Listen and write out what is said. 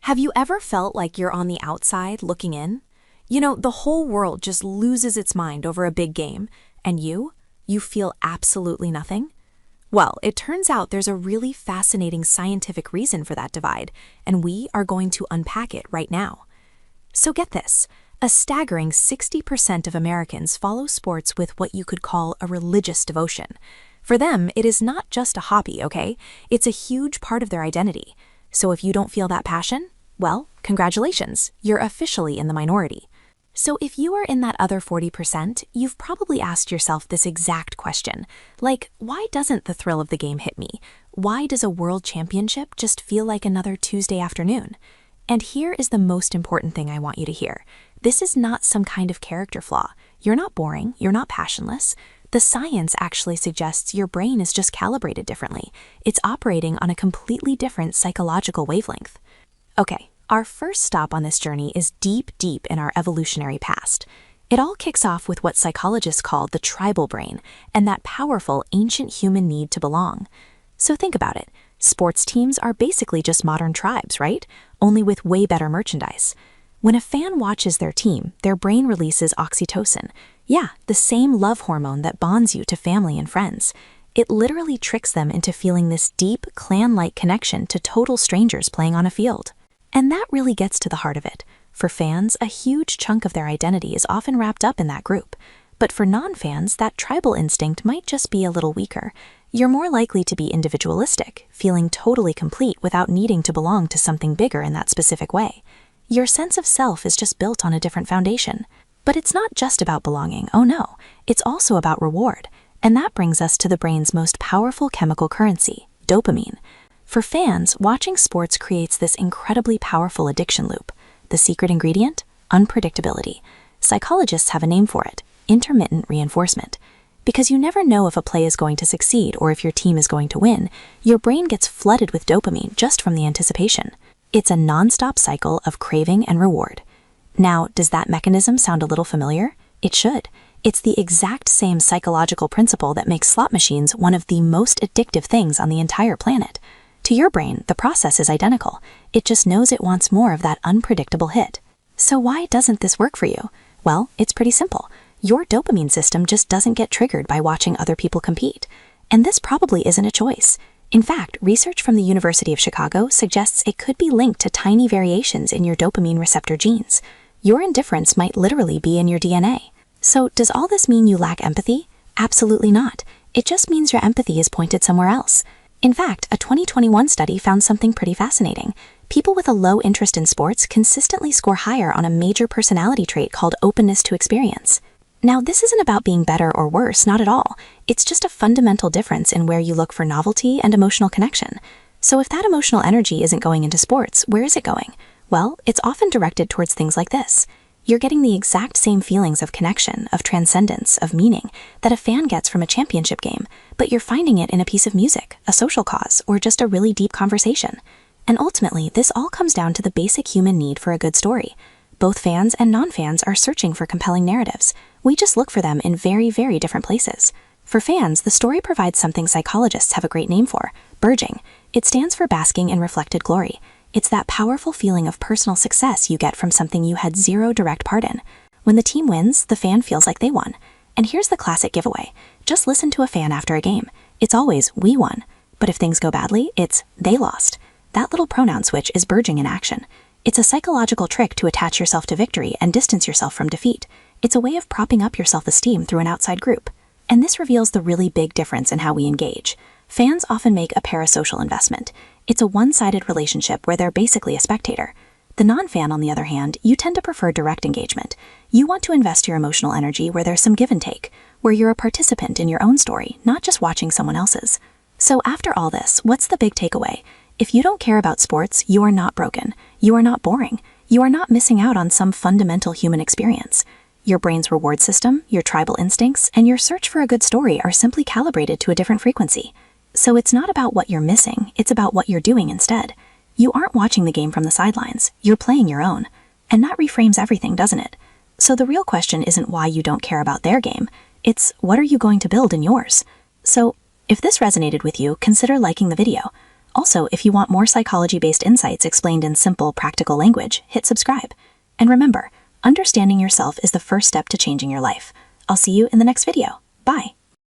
Have you ever felt like you're on the outside looking in? You know, the whole world just loses its mind over a big game, and you feel absolutely nothing? Well, it turns out there's a really fascinating scientific reason for that divide, and we are going to unpack it right now. So get this, a staggering 60% of Americans follow sports with what you could call a religious devotion. For them, it is not just a hobby, okay? It's a huge part of their identity. So if you don't feel that passion, well, congratulations, you're officially in the minority. So if you are in that other 40%, you've probably asked yourself this exact question. Like, why doesn't the thrill of the game hit me? Why does a world championship just feel like another Tuesday afternoon? And here is the most important thing I want you to hear. This is not some kind of character flaw. You're not boring, you're not passionless. The science actually suggests your brain is just calibrated differently. It's operating on a completely different psychological wavelength. Okay, our first stop on this journey is deep in our evolutionary past. It all kicks off with what psychologists call the tribal brain, and that powerful ancient human need to belong. So think about it. Sports teams are basically just modern tribes, right? Only with way better merchandise. When a fan watches their team, their brain releases oxytocin. Yeah, the same love hormone that bonds you to family and friends. It literally tricks them into feeling this deep, clan-like connection to total strangers playing on a field. And that really gets to the heart of it. For fans, a huge chunk of their identity is often wrapped up in that group. But for non-fans, that tribal instinct might just be a little weaker. You're more likely to be individualistic, feeling totally complete without needing to belong to something bigger in that specific way. Your sense of self is just built on a different foundation. But it's not just about belonging, oh no, it's also about reward. And that brings us to the brain's most powerful chemical currency, dopamine. For fans, watching sports creates this incredibly powerful addiction loop. The secret ingredient? Unpredictability. Psychologists have a name for it, intermittent reinforcement. Because you never know if a play is going to succeed or if your team is going to win, your brain gets flooded with dopamine just from the anticipation. It's a non-stop cycle of craving and reward. Now, does that mechanism sound a little familiar? It should. It's the exact same psychological principle that makes slot machines one of the most addictive things on the entire planet. To your brain, the process is identical. It just knows it wants more of that unpredictable hit. So why doesn't this work for you? Well, it's pretty simple. Your dopamine system just doesn't get triggered by watching other people compete. And this probably isn't a choice. In fact, research from the University of Chicago suggests it could be linked to tiny variations in your dopamine receptor genes. Your indifference might literally be in your DNA. So does all this mean you lack empathy? Absolutely not. It just means your empathy is pointed somewhere else. In fact, a 2021 study found something pretty fascinating. People with a low interest in sports consistently score higher on a major personality trait called openness to experience. Now, this isn't about being better or worse, not at all. It's just a fundamental difference in where you look for novelty and emotional connection. So if that emotional energy isn't going into sports, where is it going? Well, it's often directed towards things like this. You're getting the exact same feelings of connection, of transcendence, of meaning that a fan gets from a championship game, but you're finding it in a piece of music, a social cause, or just a really deep conversation. And ultimately, this all comes down to the basic human need for a good story. Both fans and non-fans are searching for compelling narratives. We just look for them in very different places. For fans, the story provides something psychologists have a great name for, burgeoning. It stands for basking in reflected glory. It's that powerful feeling of personal success you get from something you had zero direct part in. When the team wins, the fan feels like they won. And here's the classic giveaway. Just listen to a fan after a game. It's always, we won. But if things go badly, it's, they lost. That little pronoun switch is burgeoning in action. It's a psychological trick to attach yourself to victory and distance yourself from defeat. It's a way of propping up your self-esteem through an outside group. And this reveals the really big difference in how we engage. Fans often make a parasocial investment. It's a one-sided relationship where they're basically a spectator. The non-fan, on the other hand, you tend to prefer direct engagement. You want to invest your emotional energy where there's some give and take, where you're a participant in your own story, not just watching someone else's. So after all this, what's the big takeaway? If you don't care about sports, you are not broken. You are not boring. You are not missing out on some fundamental human experience. Your brain's reward system, your tribal instincts, and your search for a good story are simply calibrated to a different frequency. So it's not about what you're missing, it's about what you're doing instead. You aren't watching the game from the sidelines, you're playing your own. And that reframes everything, doesn't it? So the real question isn't why you don't care about their game, it's what are you going to build in yours? So if this resonated with you, consider liking the video. Also, if you want more psychology-based insights explained in simple, practical language, hit subscribe. And remember, understanding yourself is the first step to changing your life. I'll see you in the next video. Bye.